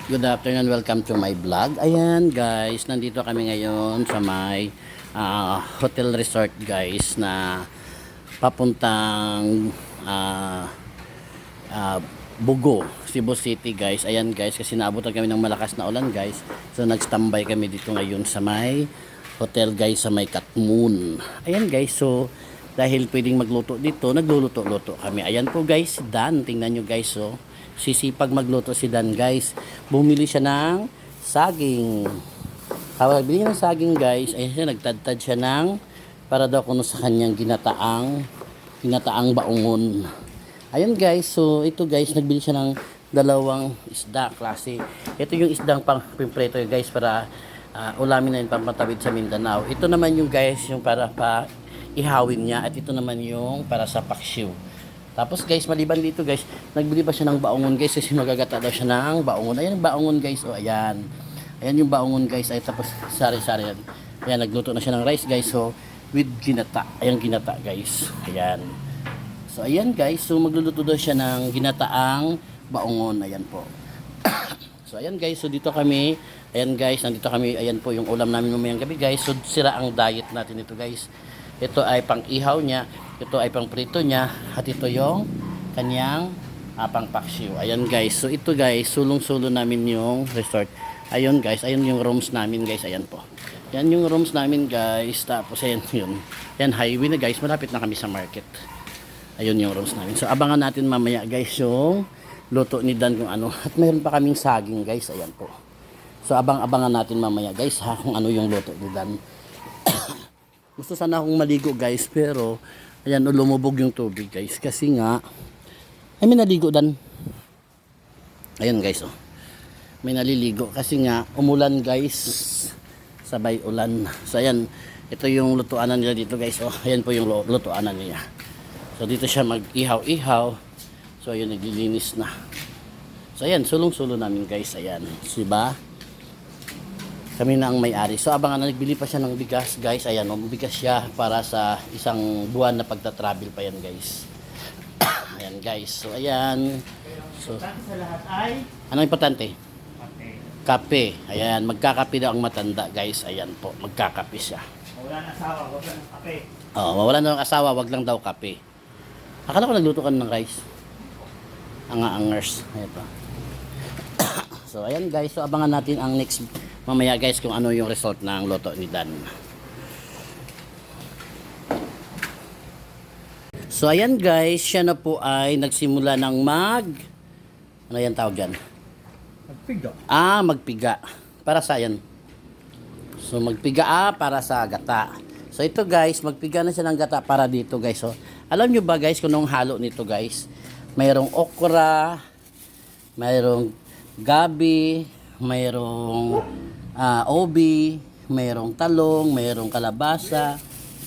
Good afternoon, welcome to my vlog. Ayan guys, nandito kami ngayon sa may hotel resort guys na papuntang Bugo, Cebu City guys. Ayan guys, kasi naabutan kami ng malakas na ulan guys. So nagstambay kami dito ngayon sa may hotel guys, sa may Katmon. Ayan guys, so dahil pwedeng magluto dito, nagluluto-luto kami. Ayan po guys, Dan, tingnan nyo guys, so sisipag magluto si Dan guys. Bumili siya ng saging. Kapag bili ng saging guys, ay siya nagtadtad siya ng para daw kuno sa kanyang ginataang baungon. Ayun guys, so ito guys, nagbili siya ng dalawang isda klase. Ito yung isdang pang pimpreto guys para ulamin na yun pampatawid sa Mindanao. Ito naman yung guys, yung para pa ihawin niya, at ito naman yung para sa paksiw. Tapos guys, maliban dito guys, nagbili pa siya ng baongon guys kasi magagata daw siya ng baongon. Ayan yung baongon guys, o ayan. Ayan yung baongon guys, ay tapos sari-sari yan. Ayan, nagluto na siya ng rice guys, so with ginata. Ayan ginata guys, ayan. So ayan guys, so magluluto daw siya ng ginataang baongon, ayan po. So ayan guys, so dito kami, ayan guys, nandito kami, ayan po yung ulam namin mamayang gabi guys. So sira ang diet natin ito guys. Ito ay pang ihaw niya, ito ay pang prito niya, at ito yung kanyang pang paksiw. Ayan guys, so ito guys, sulong-sulo namin yung resort. Ayun guys, ayun yung rooms namin guys, ayan po. Yan yung rooms namin guys, tapos ayan yun. Yan highway na guys, malapit na kami sa market. Ayun yung rooms namin. So abangan natin mamaya guys yung luto ni Dan kung ano. At mayroon pa kaming saging guys, ayan po. So abangan natin mamaya guys ha, kung ano yung luto ni Dan. Gusto sana akong maligo guys, pero ayan, lumubog yung tubig guys kasi nga ay may naligo Dan. Ayan guys, oh, may naliligo kasi nga umulan guys, sabay ulan. So ayan, ito yung lutuanan nila dito guys, oh, ayan po yung lutuanan niya. So dito siya mag-ihaw-ihaw. So ayun, naglilinis na. So ayan, sulong-sulo namin guys, ayan, diba? Kami na ang may-ari. So abangan na, nagbili pa siya ng bigas guys. Ayan, bigas siya para sa isang buwan na pagta-travel pa yan guys. Ayan guys. So ayan. So sa lahat ay anong importante? kape. Kape. Ayan, magkakape daw ang matanda guys. Ayan po, magkakape siya. Wala na asawa, wag na ng kape. Oh, mawala na ng asawa, wag lang daw kape. Akala ko nagluto ka ng rice. Angers. Ayan pa. So ayan guys, so abangan natin ang next mamaya guys kung ano yung result ng loto ni Dan. So ayan guys, siya na po ay nagsimula ng ano yan tawag dyan? Magpiga. Magpiga. Para sa yan. So magpiga para sa gata. So ito guys, magpiga na siya ng gata para dito guys. So alam nyo ba guys kung anong halo nito guys? Mayroong okra, mayroong gabi, mayroong obi, mayroong talong, mayroong kalabasa.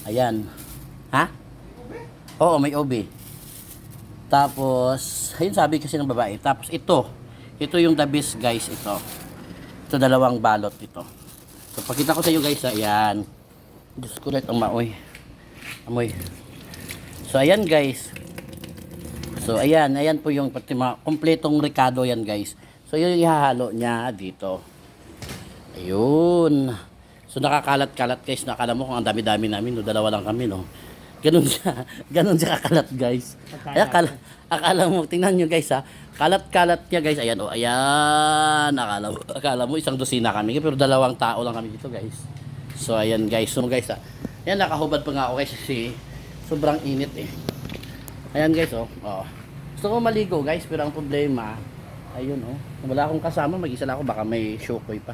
Ayan. Ha? Oo, may obi. Tapos, ayun sabi kasi ng babae. Tapos ito yung the best guys, ito. Ito dalawang balot ito. So pakita ko sa iyo guys, ayan. Diyos ko ulit ang maoy. Amoy. So ayan guys. So ayan po yung kompletong ricado yan guys. So yun yung ihahalo niya dito. Ayun. So nakakalat-kalat guys. Nakala mo kung ang dami-dami namin. No? Dalawa lang kami. No? Ganun siya kakalat guys. Ay, akala mo. Tingnan nyo guys ha. Kalat-kalat niya guys. Ayan o. Ayan. Akala mo isang dosina kami. Pero dalawang tao lang kami dito guys. So ayan guys. So guys ha. Ayan, nakahubad pa nga ako guys. Kasi sobrang init eh. Ayan guys oh. Gusto ko maligo guys. Pero ang problema, ayun oh. Wala akong kasama. Mag-isa lang ako. Baka may shokoy pa.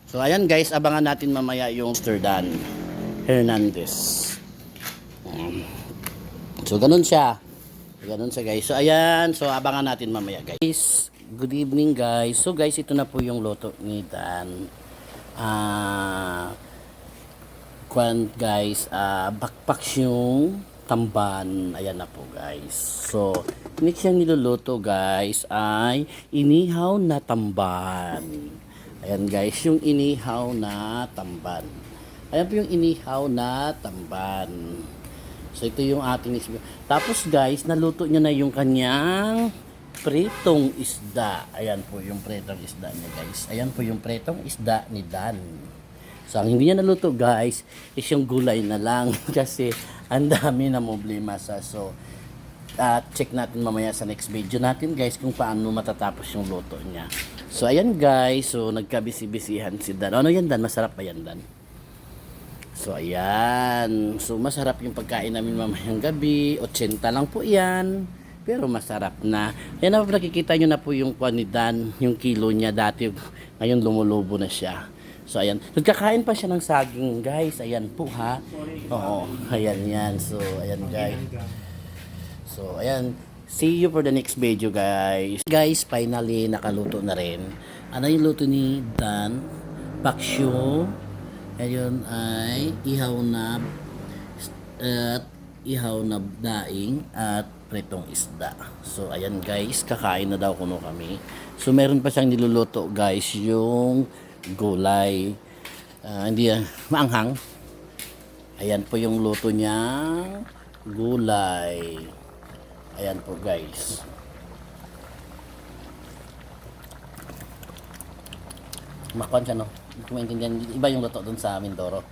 So ayan guys, abangan natin mamaya yung Mr. Dan Hernandez. So ganun siya. Ganun siya guys. So ayan, so abangan natin mamaya guys. Good evening guys. So guys, ito na po yung loto ni Dan. Guys, bakpaks yung tamban. Ayan na po guys. So next yung niluluto guys ay inihaw na tamban. Ayan guys, yung inihaw na tamban. Ayan po yung inihaw na tamban. So ito yung ating experience. Tapos guys, naluto niya na yung kanyang pritong isda. Ayan po yung pritong isda niya guys. Ayan po yung pritong isda ni Dan. So ang hindi niya naluto guys is yung gulay na lang kasi ang dami na problema sa so check natin mamaya sa next video natin guys kung paano matatapos yung luto niya. So ayan guys, so nagkabisi-bisihan si Dan. Ano yan Dan? Masarap pa yan Dan? So ayan, so masarap yung pagkain namin mamayang gabi, 80 lang po yan, pero masarap na. Yan na nakikita nyo na po yung kwan ni Dan, yung kilo niya dati, ngayon lumulobo na siya. So ayan, nagkakain pa siya ng saging guys, ayan po ha. Oo, ayan yan, so ayan guys. So ayan, see you for the next video guys. Guys, finally nakaluto na rin. Ano yung luto ni Dan? Paksyo. Ngayon ay ihaw na daing at pritong isda. So ayan guys, kakain na daw kuno kami. So meron pa siyang niluluto guys, yung gulay. Hindi maanghang. Ayan po yung luto niya, gulay. Ayan po guys. Makwan siya no? Hindi ko maintindihan. Iba yung luto dun sa Mindoro.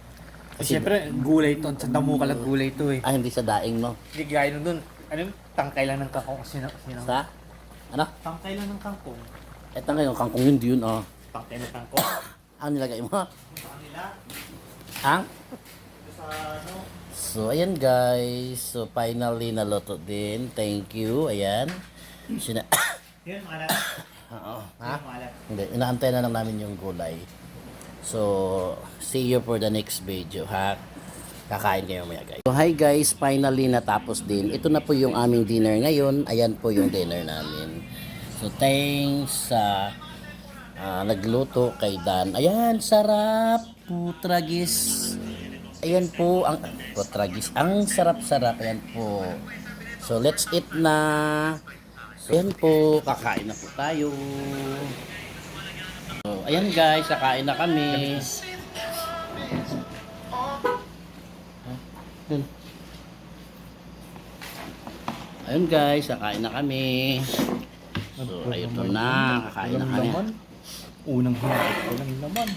Siyempre, gulay ito. Sa damo ka lang gulay ito eh. Hindi sa daing no? Hindi gaya nung dun. Ano yung tangkay lang ng kangkong? Sa? Ano? Tangkay lang ng kangkong. Eto ngayon, kangkong yun yun oh. Tangkay ng kangkong. Ano nilagay mo? Sa kanila. Ang? Sa ano? So, ayan guys. So, finally naluto din. Thank you. Ayan. Sina... Yun, maalat. Oo. Ha? Maalat. Hindi. Inaantay na lang namin yung gulay. So, see you for the next video, ha? Kakain kayo maya, guys. So, hi guys. Finally, natapos din. Ito na po yung aming dinner ngayon. Ayan po yung dinner namin. So, thanks sa nagluto kay Dan. Ayan, sarap. Putragis. Ayan po, ang putragis. Ang sarap-sarap. Ayan po. So, let's eat na. So, ayan po. Kakain na po tayo. So, ayan guys, kakain na kami. Ayun guys, kakain na kami. So, ayun na, kakain na kami. Unang hinahit ko lang naman.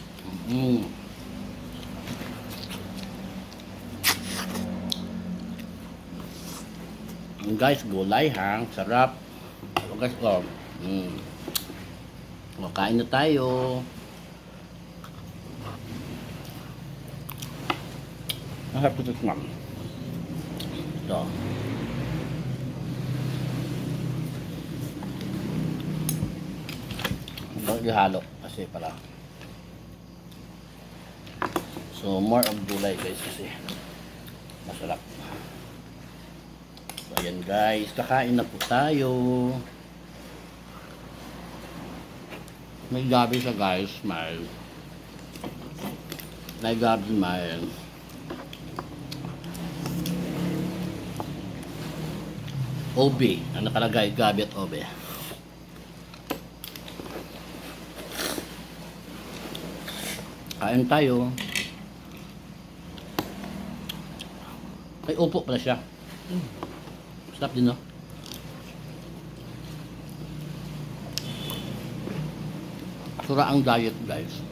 Mm. Yun guys, gulay ha, sarap. So, guys, oh. Kain na tayo. I have to take one. Ito. Ihalo kasi pala. So more of gulay guys kasi masarap. So ayan guys, kakain na po tayo. May gabi siya guys, smile. May gabi smile. Obe, ang nakalagay, gabi at obe. Kain tayo. Ay, upo pala siya. Sarap din, no? Sura ang diet, guys.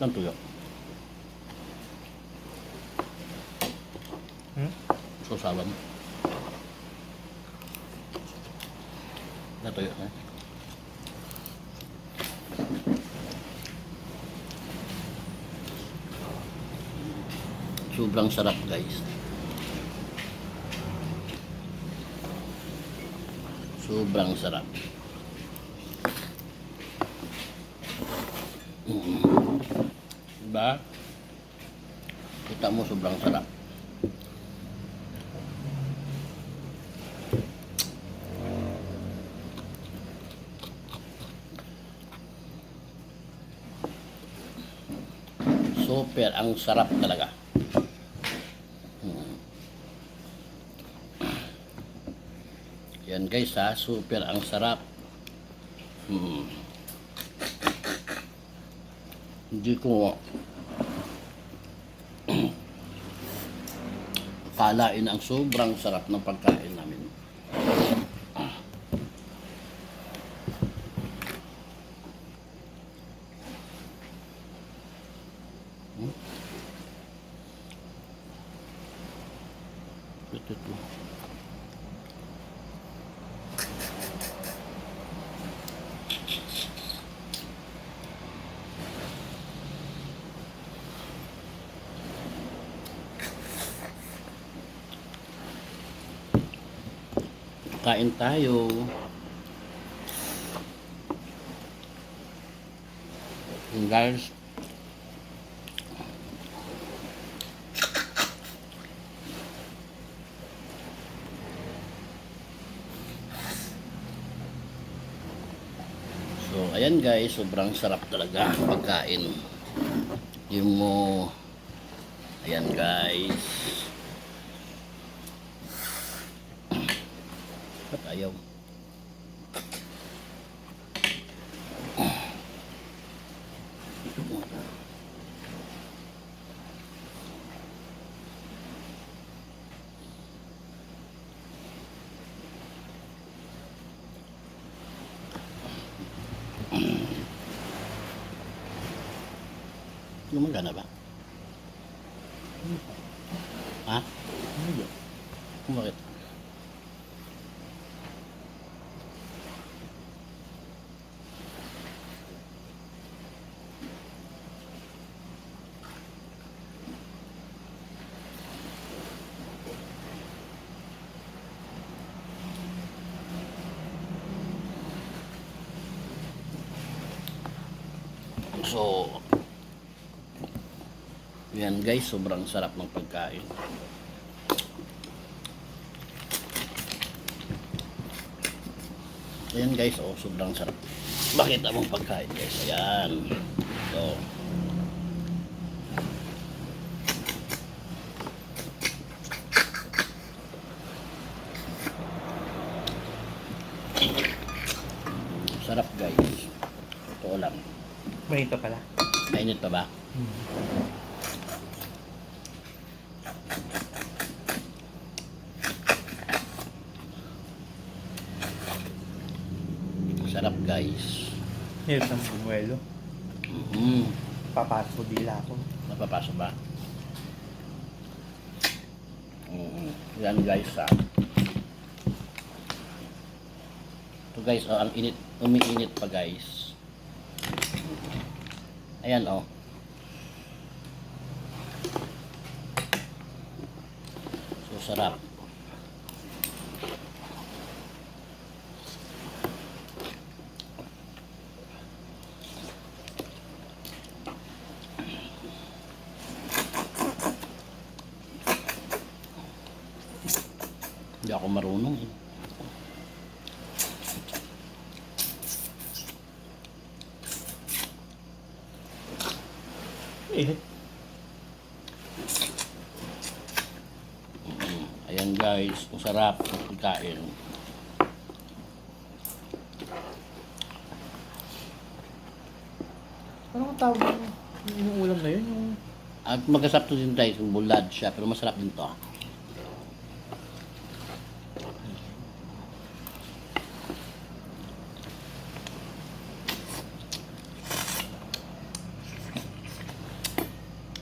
Ang tuyo. Sausawan. Natuyo na. Sobrang sarap guys. Sobrang sarap. Diba? Kita mo sobrang sarap. Super, ang sarap talaga. Yan guys ha, super ang sarap. Hindi ko kalain ang sobrang sarap ng pagkain namin. Ito. Kain tayo. Guys, so ayan guys, sobrang sarap talaga ang pagkain. Yung mo, ayan guys. Ba't ayaw? Gumagana ba? Ha? Hindi. Bakit? So, yan guys, sobrang sarap ng pagkain. Ayan guys, oh, sobrang sarap. Makita mong pagkain guys, ayan. So, sarap guys. Totoo lang. Mainit pala. Mainit pa ba? Sarap guys. Hirap ng bumuelo. Papasok dila ako. Napapasok ba? Yan guys ha. Ito guys, oh, ang init, umiinit pa guys. Ayan oh. So sarap. Hindi ako marunong eh. Ayan guys, ang sarap ng pagkain. Anong tawag yung ulam na yun? Yung... At magkasap to din tayo, yung bulad siya, pero masarap din to.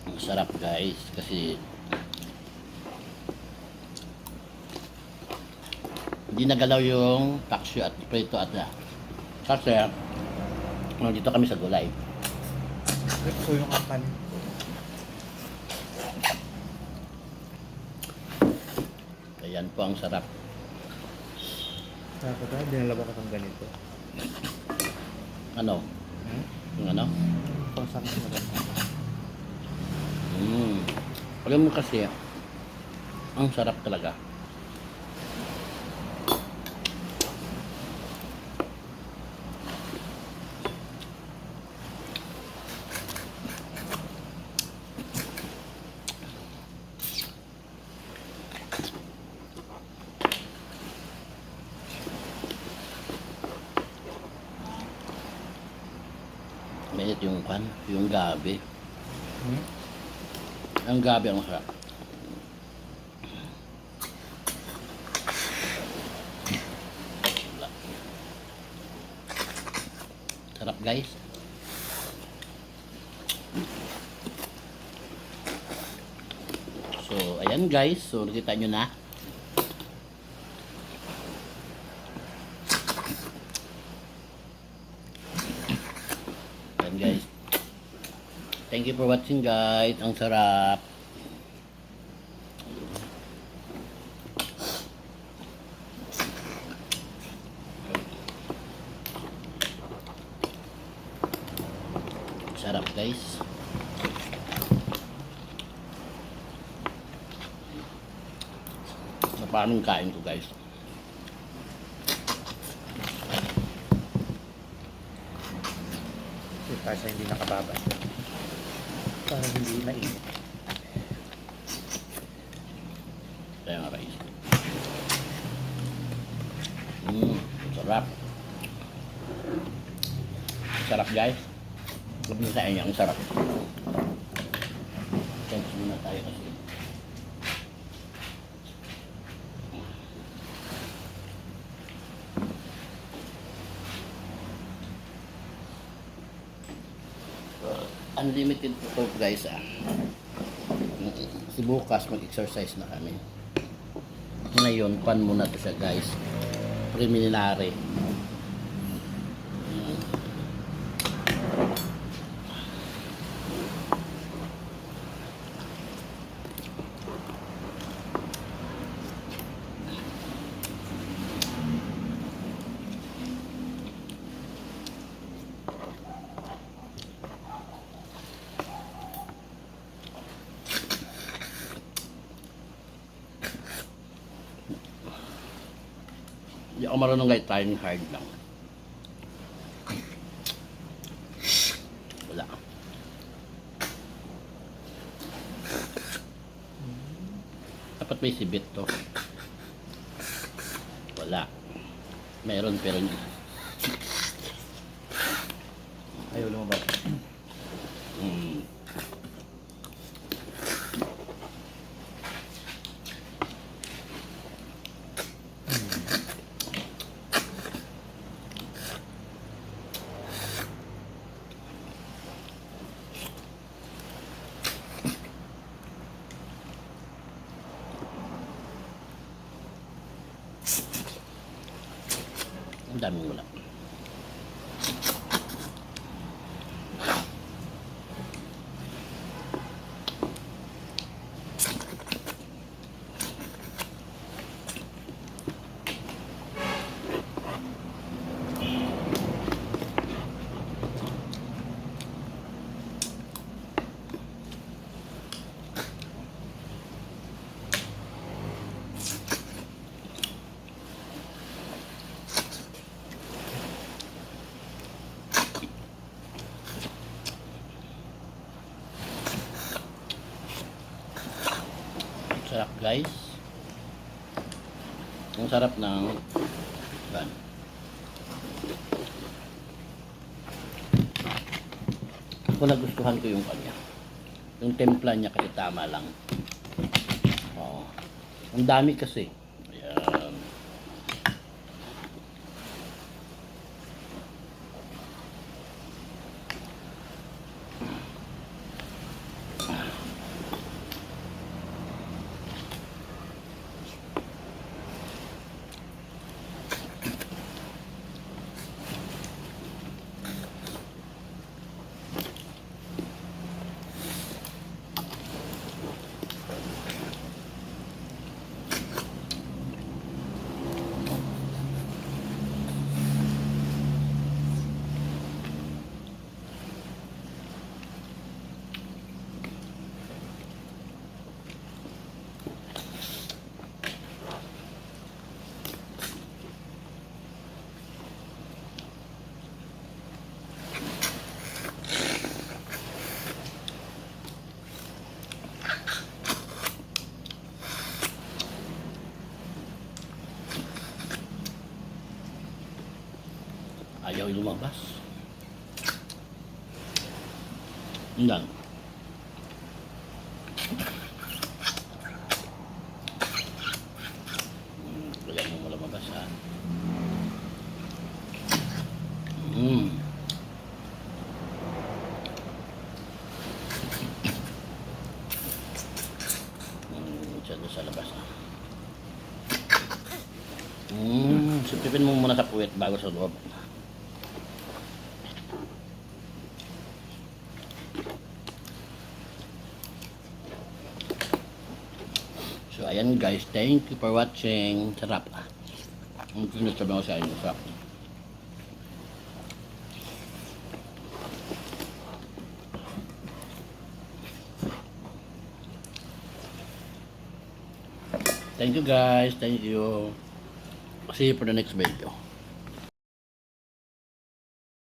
Ang sarap guys, kasi hindi nagalaw yung paksyo at prito at kasi dito kami sa gulay. So yung kakan. Ayan po ang sarap. Dapat na, dinalaba ko ng ganito. Ano? Yung ano? Pangsarap na rin. Alam mo kasi, ang sarap talaga. Mainit yung gabi. Hmm? Ang gabi ang masarap. Sarap guys. So, ayan guys. So, nakita nyo na. Ayan guys. Thank you for watching guys. Ang sarap. Sarap guys. Paano yung kain ko guys? Kasi hindi nakababas. Para hindi mainit. Kaya nga guys. Sarap. Sarap guys. Sabi sa inyo, ang sarap. Thanks muna tayo kasi. Unlimited po guys Kasi bukas mag-exercise na kami. Ngayon, pan muna to siya guys. Preliminary. Hindi ako marunong guys, trying hard lang. Wala. Dapat may sibit to. Wala. Meron pero Ayaw lumabas. Ang daming wala. Sarap guys. Ang sarap ng ban. Ako nagustuhan ko yung kanya. Yung templa niya kasi tama lang. Oo. Ang dami kasi. Ayan. Ayaw lumabas. Yan. Kaya mo wala mabasa. Siya doon sa labas. Sipipin mo muna sa puwet bago sa loob. So, ayan guys. Thank you for watching. Sarap. Ang sinasabi ko sa inyo. Sarap. Thank you guys. Thank you. See you for the next video.